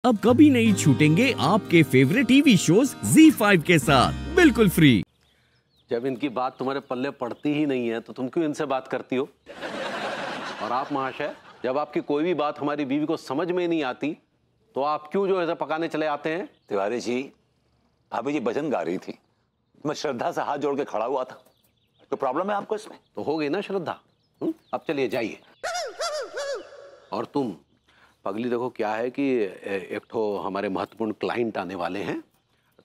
अब कभी नहीं छूटेंगे आपके फेवरेट टीवी शोज ZEE5 के साथ बिल्कुल फ्री। जब इनकी बात तुम्हारे पल्ले पड़ती ही नहीं है तो तुम क्यों इनसे बात करती हो? और आप महाशय, जब आपकी कोई भी बात हमारी बीवी को समझ में नहीं आती तो आप क्यों जो ऐसा पकाने चले आते हैं? तिवारी जी, भाभी जी भजन गा रही थी, मैं श्रद्धा से हाथ जोड़ के खड़ा हुआ था। तो प्रॉब्लम है आपको इसमें? तो हो गई ना श्रद्धा। अब चलिए जाइए। और तुम पगली, देखो क्या है कि एक तो हमारे महत्वपूर्ण क्लाइंट आने वाले हैं,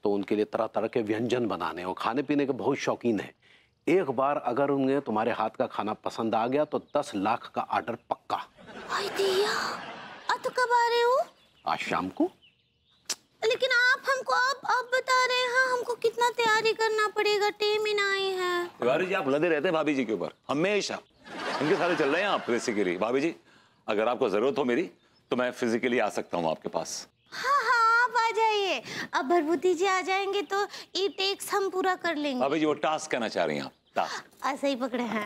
तो उनके लिए तरह तरह के व्यंजन बनाने और खाने पीने के बहुत शौकीन है। एक बार अगर उन्हें तुम्हारे हाथ का खाना पसंद आ गया तो 10 लाख का ऑर्डर पक्का। तो कब आ रहे हो? आज शाम को। लेकिन आप हमको अब बता रहे हैं, हमको कितना तैयारी करना पड़ेगा, टाइम ही नहीं है। तिवारी जी, आप लदे रहते हैं भाभी जी के ऊपर हमेशा, इनके सारे चल रहे हैं आप बेसिकली। भाभी जी, अगर आपको जरूरत हो मेरी तो मैं फिजिकली आ सकता हूँ आपके पास। हाँ हाँ, आप आ जाइए। अब भरभूति जी आ जाएंगे तो ये टेक्स हम पूरा कर लेंगे। भाभी जी, वो टास्क कहना चाह रही हैं आप? टास्क ऐसे ही पकड़े हैं।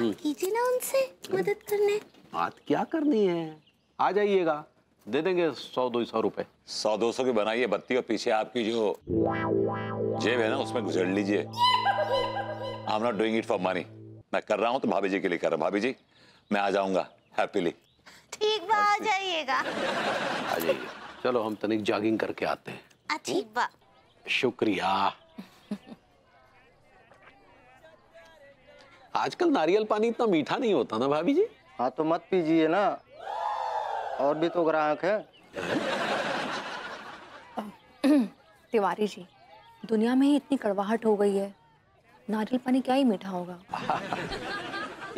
कीजिए ना उनसे मदद करने। बात क्या करनी है, आ जाइएगा, दे देंगे 100-200 रुपए। 100-200 की बनाइए बत्ती और पीछे आपकी जो जेब है ना उसमें गुजर लीजिए। I am not doing it for money, मैं कर रहा हूँ तो भाभी जी के लिए कर रहा हूँ। भाभी जी, मैं आ जाऊंगा हैप्पीली। ठीक बा, आ जाइएगा। आ जाइए। चलो हम तनिक जॉगिंग करके आते हैं। ठीक बा। शुक्रिया। आजकल नारियल पानी इतना मीठा नहीं होता ना भाभी जी? हाँ तो मत पीजिए ना, और भी तो ग्राहक है। तिवारी जी, दुनिया में ही इतनी कड़वाहट हो गई है, नारियल पानी क्या ही मीठा होगा।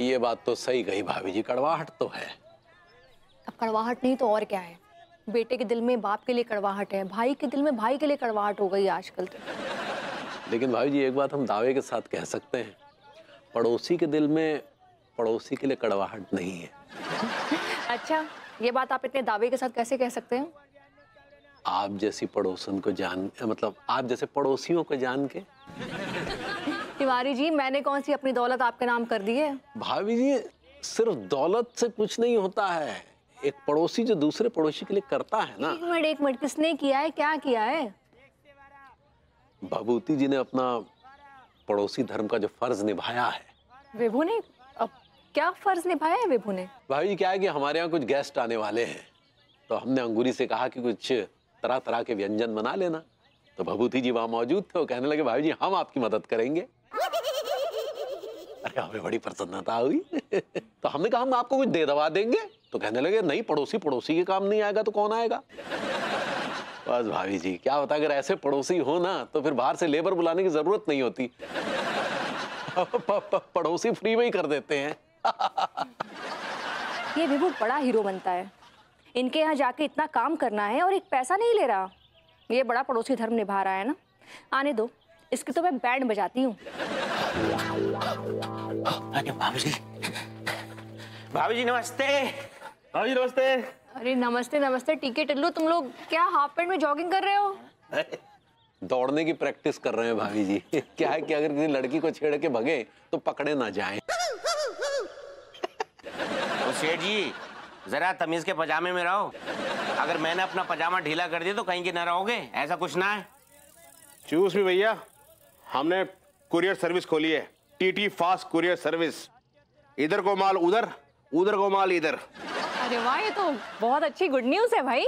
ये बात तो सही कही भाभी जी, कड़वाहट तो है। अब कड़वाहट नहीं तो और क्या है? बेटे के दिल में बाप के लिए कड़वाहट है, भाई के दिल में भाई के लिए कड़वाहट हो गई है आजकल तो। लेकिन भाभी जी, एक बात हम दावे के साथ कह सकते हैं, पड़ोसी के दिल में पड़ोसी के लिए कड़वाहट नहीं है। अच्छा, ये बात आप इतने दावे के साथ कैसे कह सकते हैं? आप जैसी पड़ोसन को जान, मतलब आप जैसे पड़ोसियों को जान के। तिवारी जी, मैंने कौन सी अपनी दौलत आपके नाम कर दी है? भाभी जी, सिर्फ दौलत से कुछ नहीं होता है, एक पड़ोसी जो दूसरे पड़ोसी के लिए करता है ना। एक मिनट, किसने किया है, क्या किया है? भभूति जी ने अपना पड़ोसी धर्म का जो फर्ज निभाया है। विभू ने? अब क्या फर्ज निभाया है विभू ने? भाई जी, क्या है कि हमारे यहाँ कुछ गेस्ट आने वाले हैं, तो हमने अंगूरी से कहा कि कुछ तरह तरह के व्यंजन बना लेना। तो भभूति जी वहां मौजूद थे, वो कहने लगे भाई जी हम आपकी मदद करेंगे। अरे हमें बड़ी प्रसन्नता हुई। तो हमने कहा हम आपको कुछ दे दवा देंगे, तो कहने लगे नहीं, पड़ोसी पड़ोसी के काम नहीं आएगा तो कौन आएगा। बस भाभी जी, क्या होता अगर ऐसे पड़ोसी हो ना तो फिर बाहर से लेबर बुलाने की जरूरत नहीं होती। पड़ोसी फ्री में ही कर देते हैं। ये विभू बड़ा हीरो बनता है, इनके यहाँ जाके इतना काम करना है और एक पैसा नहीं ले रहा। ये बड़ा पड़ोसी धर्म निभा रहा है ना। आने दो, इसकी तो मैं बैंड बजाती हूँ। भाभी जी, भाभी जी नमस्ते। भाभी जी नमस्ते। अरे नमस्ते नमस्ते, टीके टिल्लू, तुम लोग क्या हाफ पैंट में जॉगिंग कर रहे हो? दौड़ने की प्रैक्टिस कर रहे हैं भाभी जी। क्या है कि अगर किसी लड़की को छेड़ के भगे तो पकड़े ना जाएं। तो सेठ जी, जरा तमीज के पजामे में रहो। अगर मैंने अपना पजामा ढीला कर दिया तो कहीं के ना रहोगे, ऐसा कुछ ना है। चूस भी भैया, हमने कुरियर सर्विस खोली है, टीटी फास्ट कुरियर सर्विस। इधर को माल उधर, उधर को माल इधर। अरे वाह, ये तो बहुत अच्छी गुड न्यूज है भाई।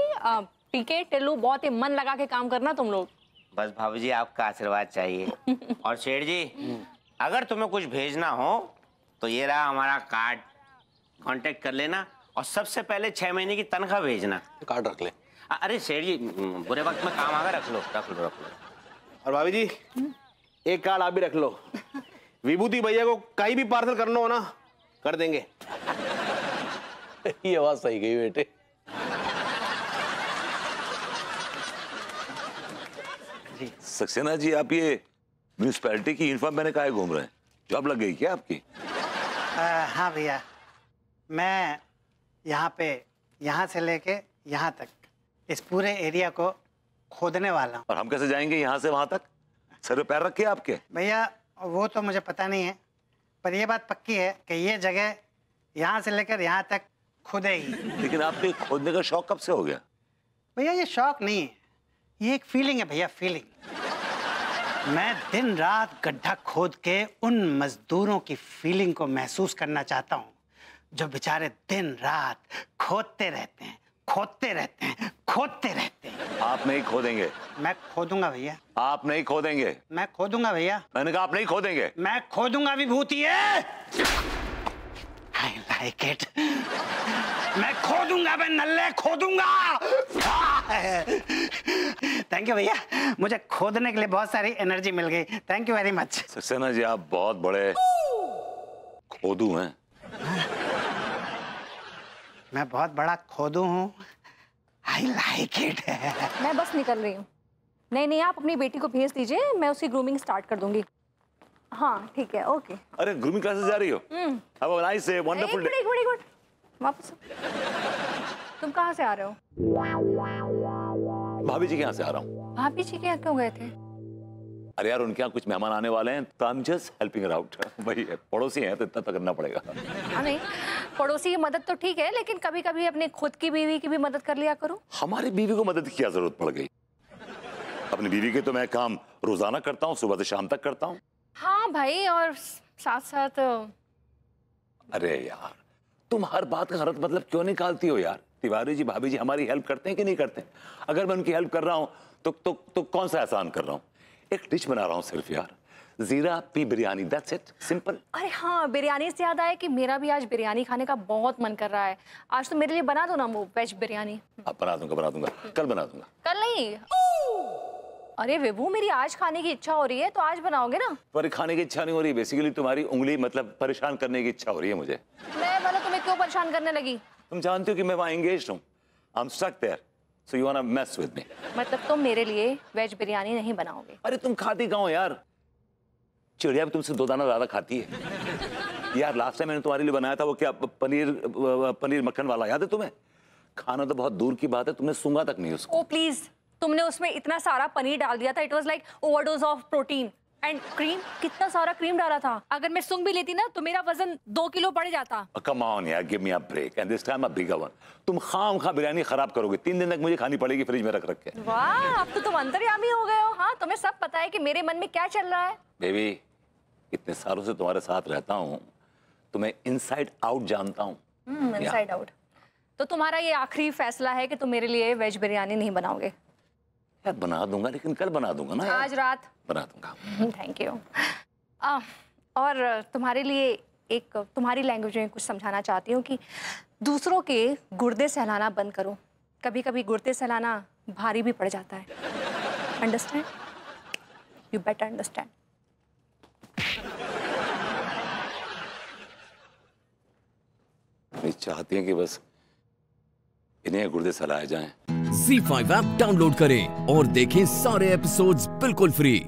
टीके टिल्लू, बहुत ही मन लगा के काम करना तुम लोग। बस भाभी जी, आपका आशीर्वाद चाहिए। और सेठ जी, अगर तुम्हें कुछ भेजना हो तो ये रहा हमारा कार्ड, कांटेक्ट कर लेना और सबसे पहले 6 महीने की तनख्वाह भेजना। कार्ड रख ले। अरे सेठ जी, बुरे वक्त में काम आगा, रख लो रख लो रख लो। और भाभी जी, एक कार्ड आप भी रख लो, विभूति भैया को कहीं भी पार्सल करना हो ना, कर देंगे। ये बात सही गई बेटे। सक्सेना जी, आप ये म्यूनिसिपैलिटी की यूनिफॉर्म मैंने काहे घूम रहे हैं? जॉब लग गई क्या आपकी? हाँ भैया, मैं यहाँ पे, यहाँ से लेके यहाँ तक इस पूरे एरिया को खोदने वाला हूँ। और हम कैसे जाएंगे यहाँ से वहां तक? सर पे पैर रखे आपके? भैया वो तो मुझे पता नहीं है, पर ये बात पक्की है कि ये जगह यहाँ से लेकर यहाँ तक खुदेगी। लेकिन आपको खोदने का शौक कब से हो गया? भैया ये शौक नहीं है, ये एक फीलिंग है भैया, फीलिंग। मैं दिन रात गड्ढा खोद के उन मजदूरों की फीलिंग को महसूस करना चाहता हूँ जो बेचारे दिन रात खोदते रहते हैं, खोदते रहते हैं, खोदते रहते हैं। आप नहीं खोदेंगे। मैं खोदूंगा भैया। आप नहीं खोदेंगे। मैं खोदूंगा भैया। मैंने कहा आप नहीं खोदेंगे। मैं खोदूंगा विभूति है। I like it. मैं खोदूंगा, मैं नल्ले खोदूंगा। थैंक यू भैया, मुझे खोदने के लिए बहुत सारी एनर्जी मिल गई। Thank you very much. Saxena ji आप बहुत बड़े खोदू हैं। मैं बहुत बड़ा खोदू हूँ। I like it. मैं बस निकल रही हूँ। नहीं, आप अपनी बेटी को भेज दीजिए, मैं उसकी ग्रूमिंग स्टार्ट कर दूंगी। हाँ ठीक है, ओके। अरे ग्रूमिंग क्लासेस जा रही हो? Have a nice day, wonderful day. एक मिनट, वापस। तुम कहाँ से आ रहे हो? भाभी जी के यहाँ से आ रहा हूँ। भाभी जी के यहाँ क्यों गए थे? अरे यार उनके यहाँ कुछ मेहमान आने वाले हैं, तो I'm just helping her out. वही है, पड़ोसी हैं तो इतना तो करना पड़ेगा। हाँ नहीं, पड़ोसी की मदद तो ठीक है, लेकिन कभी कभी अपने खुद की बीवी की भी मदद कर लिया करो। हमारी बीवी को मदद की क्या जरूरत पड़ गई? अपनी बीवी के तो मैं काम रोजाना करता हूँ, सुबह से शाम तक करता हूँ। हाँ भाई, और साथ साथ। अरे यार तुम हर बात का गलत मतलब क्यों निकालती हो यार? तिवारी जी भाभी जी हमारी हेल्प करते हैं कि नहीं करते? अगर मैं उनकी हेल्प कर रहा हूँ तो कौन सा एहसान कर रहा हूँ? एक डिश बना रहा हूँ सिर्फ यार, जीरा P biryani, that's it, simple. अरे हाँ, बिरयानी से याद आया कि मेरा भी आज बिरयानी खाने का बहुत मन कर रहा है। आज तो मेरे लिए बना दो ना वो वेज बिरयानी। बना दूंगा, कल बना दूंगा। कल नहीं। अरे विभू, मेरी आज खाने की इच्छा हो रही है, तो आज बनाओगे ना? पर खाने की इच्छा नहीं हो रही, बेसिकली तुम्हारी उंगली मतलब परेशान करने की इच्छा हो रही है मुझे। मैं बोला तुम्हें क्यों परेशान करने लगी? तुम जानती हो कि मैं वहाँ एंगेज्ड हूँ, I am stuck there, so you want to mess with me. मतलब तुम मेरे लिए वेज बिरयानी नहीं बनाओगे? अरे तुम खाती कहाँ हो यार? चिड़िया भी तुमसे 2 दाना ज्यादा खाती है यार। लास्ट टाइम मैंने तुम्हारे लिए बनाया था वो क्या, पनीर मक्खन वाला, याद है तुम्हें? खाना तो बहुत दूर की बात है, तुमने सूंघा तक नहीं उसको। ओ प्लीज, तुमने उसमें इतना सारा पनीर डाल दिया था, it was like overdose of protein and cream. कितना सारा क्रीम डाला था, अगर मैं सूंघ भी लेती ना तो मेरा वजन 2 किलो बढ़ जाता। कम ऑन यार, give me a break and this time a bigger one. तुम खाम बिरयानी खराब करोगे, 3 दिन तक मुझे खानी पड़ेगी फ्रिज में रख के। वाह, अब तो तुम अंतर्यामी हो गए हो। हाँ, तुम्हें सब पता है कि मेरे मन में क्या चल रहा है। बेबी, इतने सालों से तुम्हारे साथ रहता हूँ, तुम्हें इनसाइड आउट जानता हूँ। Inside out. तो तुम्हारा ये आखिरी फैसला है कि तुम मेरे लिए वेज बिरयानी नहीं बनाओगे? यार बना दूंगा, लेकिन कल बना दूंगा ना यार। आज रात बना दूंगा। Thank you. और तुम्हारे लिए एक तुम्हारी लैंग्वेज में कुछ समझाना चाहती हूँ कि दूसरों के गुर्दे सहलाना बंद करो। कभी कभी गुर्दे सहलाना भारी भी पड़ जाता है। अंडरस्टैंड? You better understand. मैं चाहती हैं कि बस इन्हें गुर्दे सहलाए जाएं। ZEE5 ऐप डाउनलोड करें और देखें सारे एपिसोड्स बिल्कुल फ्री।